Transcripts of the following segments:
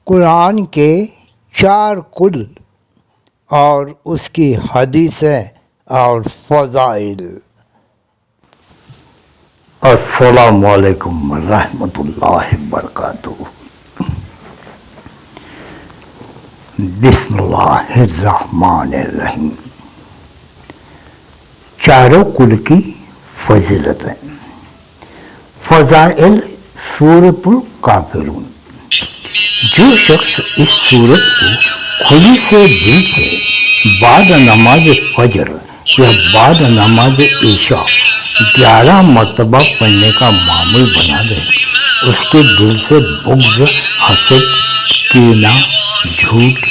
قرآن کے 4 کل اور اس کی حدیثیں اور فضائل۔ السلام علیکم ورحمۃ اللہ وبرکاتہ۔ بسم اللہ الرحمن الرحیم۔ چاروں کل کی فضیلتیں۔ فضائل سورۃ الکافرون۔ جو شخص اس سورت کو کھلی سے دل سے بعد نماز فجر یا بعد نماز عشاء 11 مرتبہ پڑھنے کا معمول بنا دے، اس کے دل سے بغض، حسد، کینہ، جھوٹ،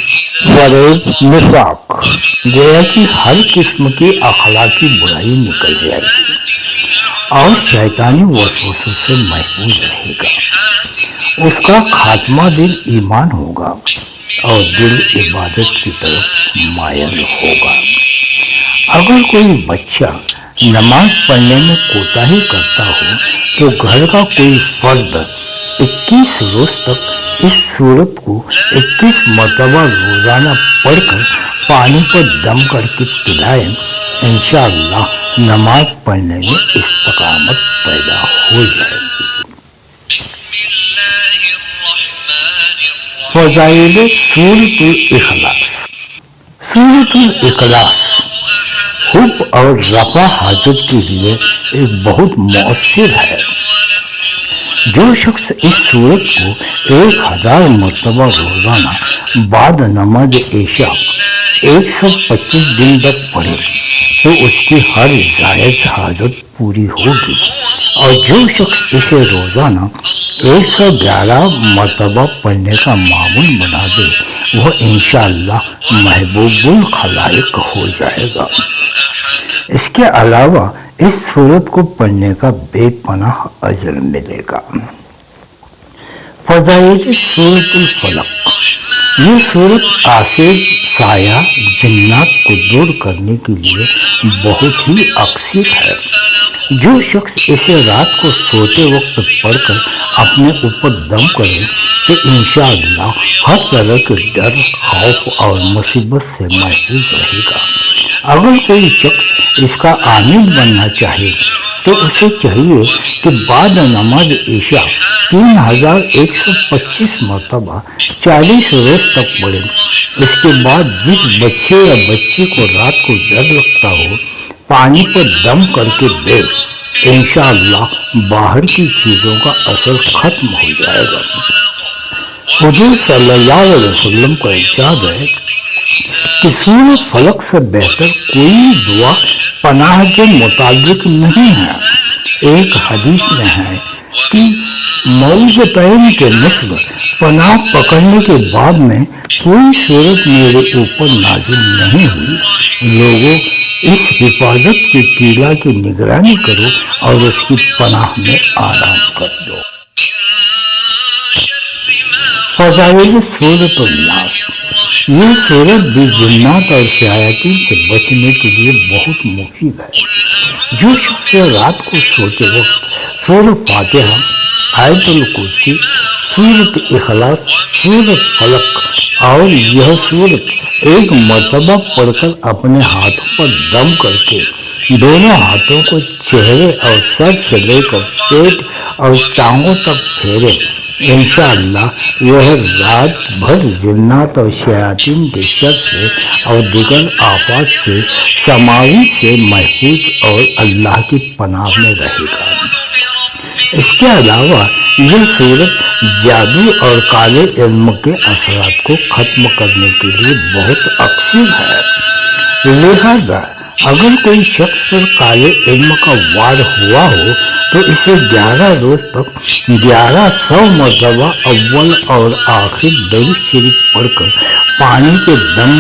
فریب، نفاق، گویا کہ ہر قسم کی اخلاقی برائی نکل جائے گی اور شیطانی وسوسوں سے محفوظ رہے گا۔ اس کا خاتمہ دل ایمان ہوگا اور دل عبادت کی طرف مائل ہوگا۔ اگر کوئی بچہ نماز پڑھنے میں کوتاہی کرتا ہو تو گھر کا کوئی فرد 21 روز تک اس سورت کو 21 مرتبہ روزانہ پڑھ کر پانی پر دم کر کے پلائے، انشاءاللہ نماز پڑھنے میں استقامت پیدا ہو جائے گی۔ فضائل سورۃ الاخلاص۔ سورۃ الاخلاص حب اور رفع حاجت کے لیے ایک بہت مؤثر ہے۔ جو شخص اس سورت کو 1000 مرتبہ روزانہ بعد نماز عشاء 125 دن تک پڑھے تو اس کی ہر جائز حاجت پوری ہوگی، اور جو شخص اسے روزانہ 111 مرتبہ پڑھنے کا معمول بنا دے وہ انشاءاللہ محبوب الخلائق ہو جائے گا۔ اس کے علاوہ اس سورت کو پڑھنے کا بے پناہ اجر ملے گا۔ فضائل سورۃ الفلق۔ یہ سورت آصف، سایہ، جنات کو دور کرنے کے لیے بہت ہی اکثر ہے۔ جو شخص اسے رات کو سوتے وقت پڑھ کر اپنے اوپر دم کرے تو انشاءاللہ ہر طرح کے ڈر، خوف اور مصیبت سے محفوظ رہے گا۔ اگر کوئی شخص اس کا عامل بننا چاہے تو اسے چاہیے کہ بعد نماز عشاء 3125 مرتبہ 40 روز تک پڑھے۔ اس کے بعد جس بچے یا بچی کو رات کو ڈر لگتا ہو پانی پر دم کر کے دے، انشاءاللہ باہر کی چیزوں کا اثر ختم ہو جائے گا۔ حضور صلی اللہ علیہ وسلم کا ارشاد ہے کہ سورۃ فلق سے بہتر کوئی دعا پناہ کے متعلق نہیں ہے۔ ایک حدیث میں ہے کہ معوذتین کے مثل پناہ پکڑنے کے بعد میں کوئی سورت میرے اوپر نازل نہیں ہوئی۔ لوگوں، اس حفاظت کے قلعہ کی نگرانی کرو اور اس کی پناہ میں آرام کر دو۔ فضائل سورۃ الناس۔ یہ سورت بھی جنات اور شیاطین سے بچنے کے لیے بہت مفید ہے۔ جو شخص رات کو سوتے وقت سورۃ فاتحہ، آیت الکرسی، سورۃ اخلاص، سورۃ فلق اور یہ سورت ایک مرتبہ پڑھ کر اپنے ہاتھوں پر دم کر کے دونوں ہاتھوں کو چہرے اور سر سے لے کر پیٹ اور ٹانگوں تک پھیرے، انشاءاللہ وہ رات بھر جنات اور شیاطین کے شر سے اور دیگر آفات سے سماوی سے محفوظ اور اللہ کی پناہ میں رہے گا۔ اس کے علاوہ یہ سورت جادو اور کالے علم کے اثرات کو ختم کرنے کے لیے بہت اکثر ہے۔ لہذا اگر کوئی شخص پر کالے علم کا وار ہوا ہو تو اسے 11 روز تک 1100 مرتبہ اول اور آخر درود شریف پڑھ کر پانی کے دم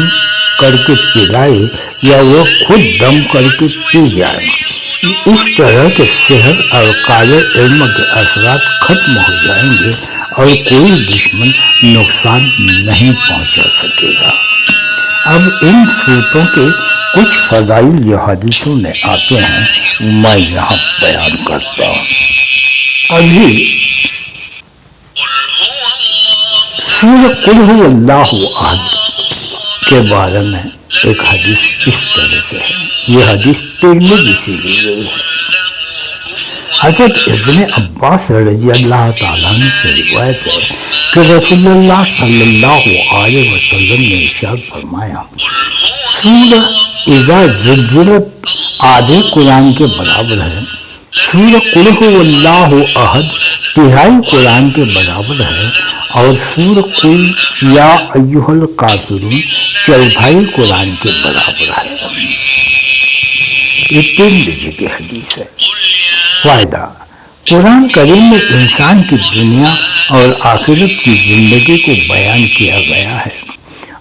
کر کے پلائے یا وہ خود دم کر کے پی جائے۔ اس طرح کے سحر اور کالے علم کے اثرات ختم ہو جائیں گے اور کوئی دشمن نقصان نہیں پہنچا سکے گا۔ اب ان صورتوں کے کچھ فضائل جو حدیثوں میں آتے ہیں میں یہاں بیان کرتا ہوں۔ ابھی سورہ قل هو اللہ احد کے بارے میں ایک حدیث اس طرح سے ہے، یہ حدیث ترمذی سے لی گئی ہے۔ حضرت ابن عباس رضی اللہ تعالیٰ عنہ سے روایت ہے کہ رسول اللہ صلی اللہ علیہ وسلم نے ارشاد فرمایا، سورہ اذا زلزلت آدھے قرآن کے برابر ہے، سورہ قل هو اللہ احد تہائی قرآن کے برابر ہے، اور سورہ قل یا ایھا الکافرون چوتھائی قرآن کے برابر ہے۔ یہ ترمذی کی حدیث ہے۔ فائدہ: قرآن کریم میں انسان کی دنیا اور آخرت کی زندگی کو بیان کیا گیا ہے،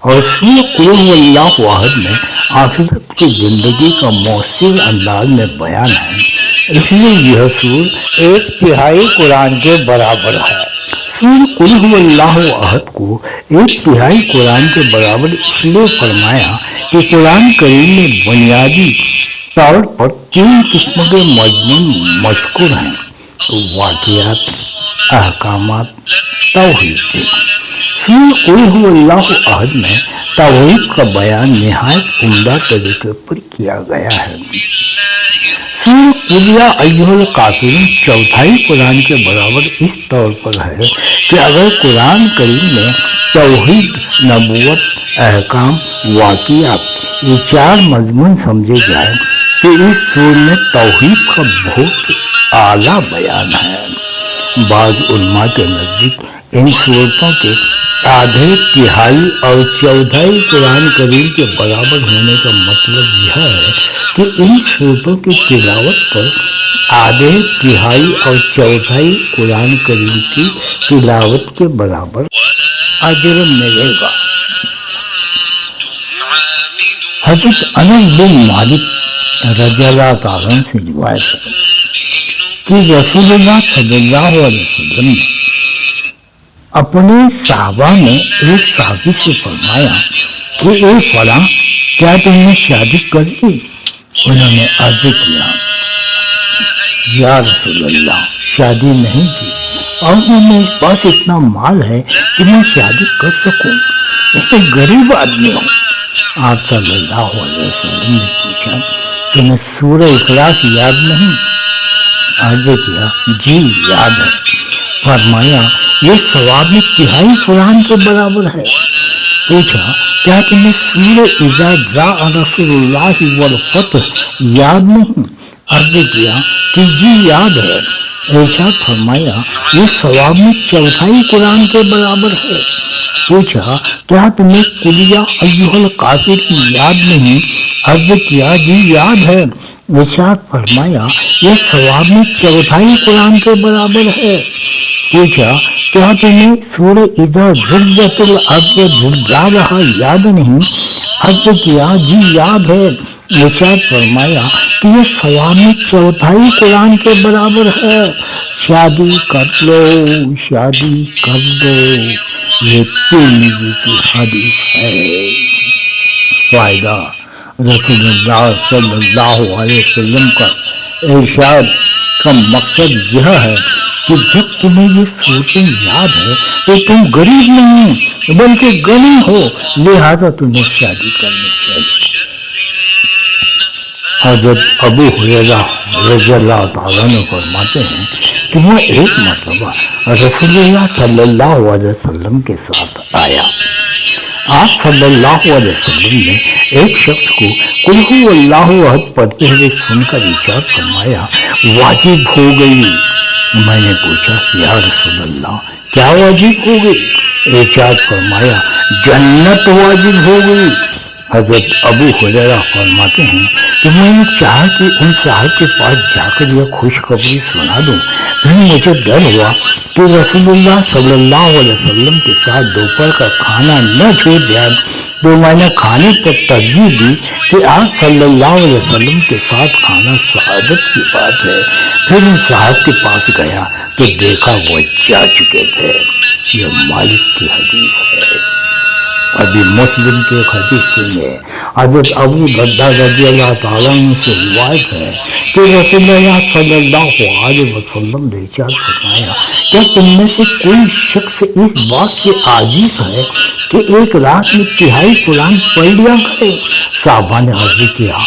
اور سورہ قل هو اللہ احد میں آخرت کی زندگی کا مؤثر انداز میں بیان ہے، اس لیے یہ سورہ ایک تہائی قرآن کے برابر ہے۔ سورہ قل هو اللہ احد کو ایک تہائی قرآن کے برابر اس لیے فرمایا کہ قرآن کریم میں بنیادی طور پر تین قسم کے مضمون مذکور ہیں: واقعات، احکامات، توحید۔ سورہ قل هو اللہ احد میں توحید کا بیان نہایت عمدہ طریقے پر کیا گیا ہے۔ سورہ قل یا ایھا الکافرون چوتھائی قرآن کے برابر اس طور پر ہے کہ اگر قرآن کریم میں توحید، نبوت، احکام، واقعات یہ چار مضمون سمجھے جائیں تو اس سورہ میں توحید کا بہت اعلیٰ بیان ہے۔ بعض علماء کے نزدیک ان صورتوں کے آدھے، تہائی اور چوتھائی قرآن کریم کے برابر ہونے کا مطلب یہ ہے کہ ان صورتوں کی تلاوت پر آدھے، تہائی اور چوتھائی قرآن کریم کی تلاوت کے برابر اجر ملے گا۔ حضرت انس بن مالک رضی اللہ تعالیٰ عنہ سے روایت ہے کہ رسول اللہ صلی اللہ علیہ وسلم نے اپنے صحابہ میں ایک صحابی سے فرمایا کہ اے فلاں، کیا تم نے شادی کر لی؟ انہوں نے عرض کیا، یا رسول اللہ، شادی نہیں کی، اور میرے پاس اتنا مال ہے کہ میں شادی کر سکوں، میں غریب آدمی ہوں۔ آپ صلی اللہ علیہ وسلم نے پوچھا، تمہیں سورہ اخلاص یاد نہیں؟ عرض کیا، جی یاد ہے۔ فرمایا، یہ ثواب میں تہائی قرآن کے برابر ہے۔ پوچھا، کیا تمہیں سورہ اذا جاء رسول اللہ والفتح یاد نہیں؟ عرض کیا کہ جی یاد ہے۔ ارشاد فرمایا، یہ ثواب میں چوتھائی قرآن کے برابر ہے۔ پوچھا، کیا تمہیں قل یا ایھا الکافرون یاد نہیں؟ عرض کیا، جی یاد ہے۔ ارشاد فرمایا، یہ ثواب میں چوتھائی قرآن کے برابر ہے۔ پوچھا، کیا تمہیں سورہ اذا زلزلت الارض زلزالہا یاد نہیں؟ عرض کیا، جی یاد ہے۔ ارشاد فرمایا کہ یہ ثواب میں چوتھائی قرآن کے برابر ہے۔ شادی کر لو، شادی کر دو، یہ ترمذی کی حدیث ہے۔ فائدہ: رسول اللہ صلی اللہ علیہ وسلم کا ارشاد کا مقصد یہ ہے کہ جب تمہیں یہ صورتیں یاد ہے تو تم غریب نہیں بلکہ غنی ہو، لہذا تمہیں شادی کرنی چاہیے۔ حضرت ابو ہریرہ رضی اللہ تعالیٰ عنہ فرماتے ہیں کہ میں ایک مرتبہ رسول اللہ صلی اللہ علیہ وسلم کے ساتھ آیا۔ آپ صلی اللہ علیہ وسلم نے ایک شخص کو قل هو اللہ احد پڑھتے ہوئے سن کر ارشاد فرمایا، واجب ہو گئی۔ میں نے پوچھا، یا رسول اللہ، کیا واجب ہو گئی؟ ارشاد فرمایا، جنت واجب ہو گئی۔ حضرت ابو ہریرہ فرماتے ہیں کہ میں نے چاہا کہ ان صاحب کے پاس جا کر یہ خوشخبری سنا دوں، پھر مجھے ڈر ہوا کہ رسول اللہ صلی اللہ علیہ وسلم کے ساتھ دوپہر کا کھانا نہ چھوٹ جائے، تو میں نے کھانے پر ترجیح دی کہ آپ صلی اللہ علیہ وسلم کے ساتھ کھانا سعادت کی بات ہے۔ پھر ان صاحب کے پاس گیا تو دیکھا وہ جا چکے تھے۔ یہ مالک کی حدیث ہے۔ ابھی مسلم کے حدیث میں حضرت ابو درداء رضی اللہ تعالیٰ عنہ سے روایت ہے کہ رسول اللہ صلی اللہ علیہ وسلم نے ارشاد فرمایا کیا تم میں سے کوئی شخص اس بات سے عاجز ہے کہ ایک رات میں تہائی قرآن پڑھ لیا کرے؟ صحابہ نے عرض کیا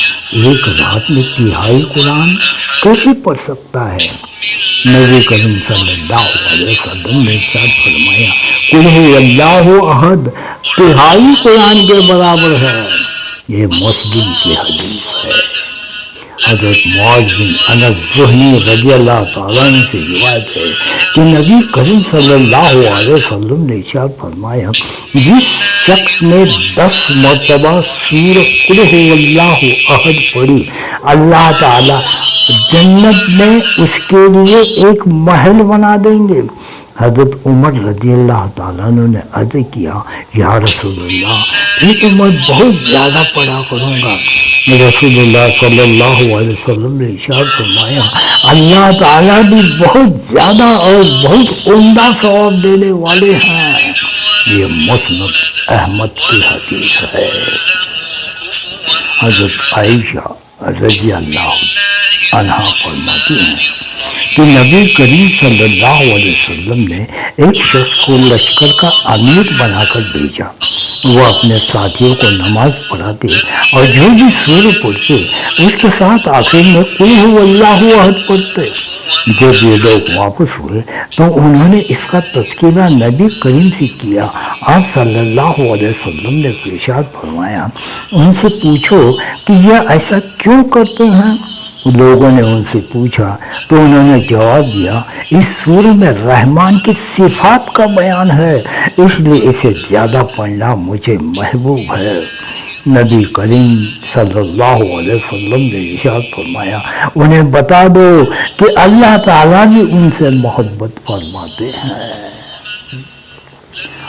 ایک رات میں تہائی قرآن کیسے پڑھ سکتا ہے؟ نبی کریم صلی اللہ علیہ وسلم نے ارشاد فرمایا قل هو اللہ احد تہائی قرآن کے برابر ہے۔ یہ مسلم کی حدیث ہے۔ حضرت معاذ بن انس جہنی رضی اللہ تعالیٰ عنہ سے روایت ہے کہ نبی کریم صلی اللہ علیہ وسلم نے ارشاد فرمایا جس شخص نے 10 مرتبہ سورۃ قل هو اللہ احد پڑھی اللہ تعالیٰ جنت میں اس کے لیے ایک محل بنا دیں گے۔ حضرت عمر رضی اللہ تعالیٰ عنہ نے عرض کیا یا رسول اللہ پھر تو میں بہت زیادہ پڑھا کروں گا۔ رسول اللہ صلی اللہ علیہ وسلم نے ارشاد فرمایا اللہ تعالیٰ بھی بہت زیادہ اور بہت عمدہ ثواب دینے والے ہیں۔ یہ مسند احمد کی حدیث ہے۔ حضرت عائشہ رضی اللہ عنہا فرماتی ہیں کہ نبی کریم صلی اللہ علیہ وسلم نے ایک شخص کو لشکر کا امیر بنا کر بھیجا۔ وہ اپنے ساتھیوں کو نماز پڑھاتے اور جو بھی سورہ پڑھتے اس کے ساتھ آخر میں قل هو اللہ احد پڑھتے۔ جب یہ لوگ واپس ہوئے تو انہوں نے اس کا تذکرہ نبی کریم سے کیا۔ آپ صلی اللہ علیہ وسلم نے ارشاد فرمایا ان سے پوچھو کہ یہ ایسا کیوں کرتے ہیں؟ لوگوں نے ان سے پوچھا تو انہوں نے جواب دیا اس سورہ میں رحمان کی صفات کا بیان ہے اس لیے اسے زیادہ پڑھنا مجھے محبوب ہے۔ نبی کریم صلی اللہ علیہ وسلم نے ارشاد فرمایا انہیں بتا دو کہ اللہ تعالیٰ بھی ان سے محبت فرماتے ہیں۔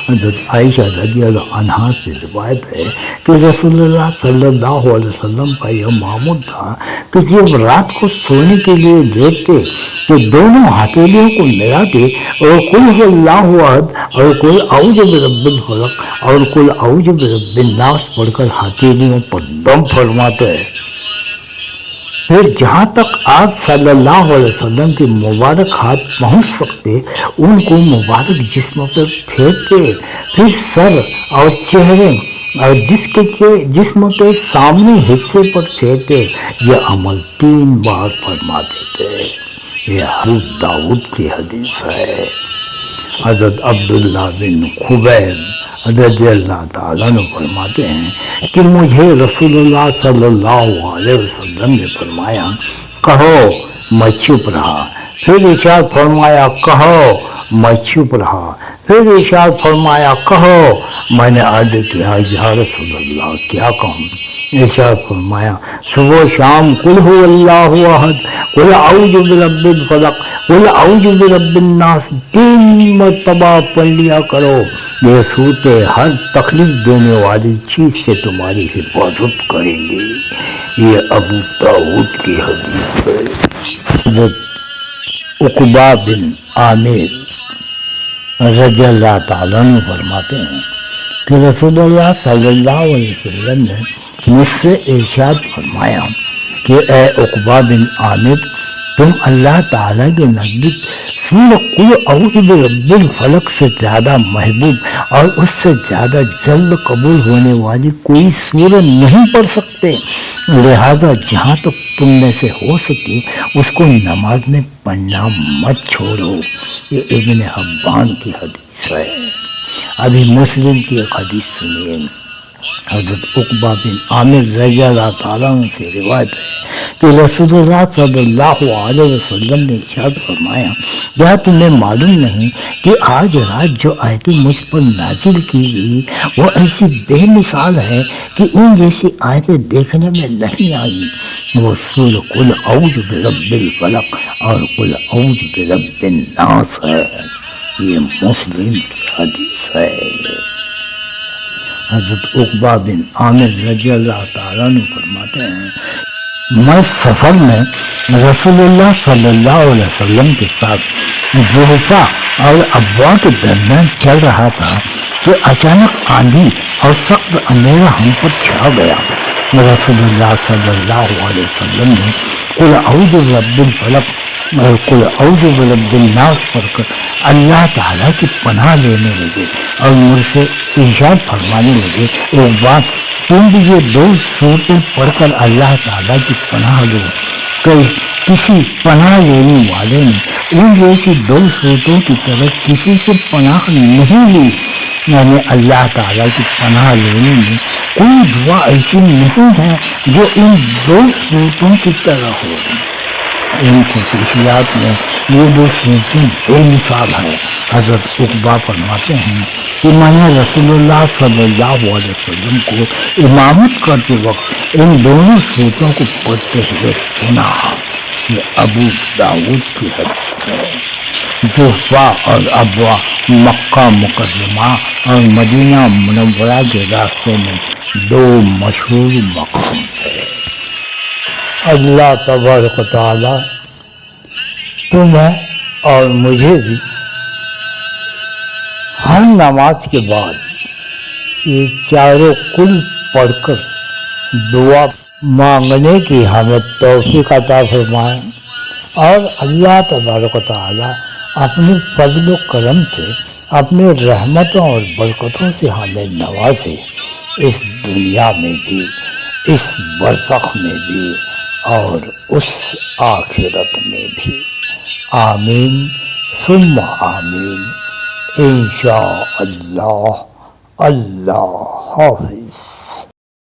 حضرت عائشہ رضی اللہ عنہا سے روایت ہے کہ رسول اللہ صلی اللہ علیہ وسلم کا یہ معمول تھا کہ جب رات کو سونے کے لیے لیٹتے تو دونوں ہتھیلیوں کو ملاتے اور قل هو اللہ احد اور قل اعوذ برب الفلق اور قل اعوذ برب الناس پڑھ کر ہتھیلیوں پر دم فرماتے۔ پھر جہاں تک آپ صلی اللہ علیہ وسلم کے مبارک ہاتھ پہنچ سکتے ان کو مبارک جسم پر پھیرتے، پھر سر اور چہرے اور جسم کے سامنے حصے پر پھیرتے۔ یہ عمل 3 بار فرما دیتے۔ یہ حضرت داؤد کی حدیث ہے۔ حضرت عبداللہ بن خبیب رضی اللہ تعالیٰ عنہ فرماتے ہیں کہ مجھے رسول اللہ صلی اللہ علیہ وسلم نے فرمایا کہو میں چپ رہا، پھر ارشاد فرمایا کہو میں چپ رہا، پھر ارشاد فرمایا کہو۔ میں نے عرض کیا یا رسول اللہ کیا کہوں؟ ارشاد فرمایا صبح و شام قل هو اللہ احد قل اعوذ برب الفلق قل اعوذ برب الناس 3 مرتبہ پڑھ لیا کرو۔ یہ صورتیں ہر تکلیف دینے والی چیز سے تمہاری حفاظت کریں گی۔ یہ ابو داؤد کی حدیث ہے۔ حضرت عقبہ بن عامر رضی اللہ تعالیٰ عنہ فرماتے ہیں کہ رسول اللہ صلی اللہ علیہ وسلم نے مجھ سے ارشاد فرمایا کہ اے عقبہ بن عامر تم اللہ تعالیٰ کے نزدیک سورہ قل اعوذ برب الفلق سے زیادہ محبوب اور اس سے زیادہ جلد قبول ہونے والی کوئی سورہ نہیں پڑھ سکتے، لہذا جہاں تک تم میں سے ہو سکے اس کو نماز میں پڑھنا مت چھوڑو۔ یہ ابن حبان کی حدیث ہے۔ ابھی مسلم کی ایک حدیث سنیے۔ حضرت عقبہ بن عامر رضی اللہ تعالیٰ عنہ سے روایت ہے کہ رسول اللہ صلی اللہ علیہ وسلم نے ارشاد فرمایا کیا تمہیں معلوم نہیں کہ آج رات جو آیتیں مجھ پر نازل کی گئی وہ ایسی بے مثال ہے کہ ان جیسی آیتیں دیکھنے میں نہیں آئی۔ وہ سورہ قل اعوذ برب الفلق اور قل اعوذ برب الناس ہے۔ یہ مسلم کی حدیث ہے۔ حضرت عقبہ بن عامر رضی اللہ تعالیٰ عنہ فرماتے ہیں میں سفر میں رسول اللہ صلی اللہ علیہ وسلم کے ساتھ جحفہ اور ابوا کے درمیان چل رہا تھا کہ اچانک آندھی اور سخت اندھیرا ہم پر چھا گیا۔ رسول اللہ صلی اللہ علیہ وسلم نے قل اعوذ برب الفلق اور قل اعوذ برب الناس پڑھ کر اللہ تعالیٰ کی پناہ لینے لگے اور مجھ سے ارشاد فرمانے لگے ایک بات تم بھی یہ 2 سورتیں پڑھ کر اللہ تعالیٰ کی پناہ لو. کسی پناہ لینے والے نے ان جیسی 2 صورتوں کی طرف کسی سے پناہ نہیں لی. یعنی اللہ تعالیٰ کی پناہ لینے میں کوئی دعا ایسی نہیں ہے جو ان 2 صورتوں کی طرح ہو. ان خصوصیات میں یہ 2 صورتیں بے مثال ہیں. حضرت عقبہ فرماتے ہیں کہ میں نے رسول اللہ صلی اللہ علیہ وسلم کو امامت کرتے وقت ان دونوں صورتوں کو پڑھتے ہوئے سنا. یہ ابو داؤد کی حدیث ہے. جوفا اور ابوا مکہ مکرمہ اور مدینہ منورہ کے راستے میں 2 مشہور مقام ہے. اللہ تبارک و تعالی تمہیں اور مجھے بھی ہر نماز کے بعد یہ چاروں کل پڑھ کر دعا مانگنے کی ہمیں توفیق عطا فرمائے اور اللہ تبارک و تعالی اپنے فضل و کرم سے اپنے رحمتوں اور برکتوں سے ہمیں نوازے، اس دنیا میں بھی، اس برزخ میں بھی اور اس آخرت میں بھی. آمین ثم آمین. انشاء اللہ. اللہ حافظ.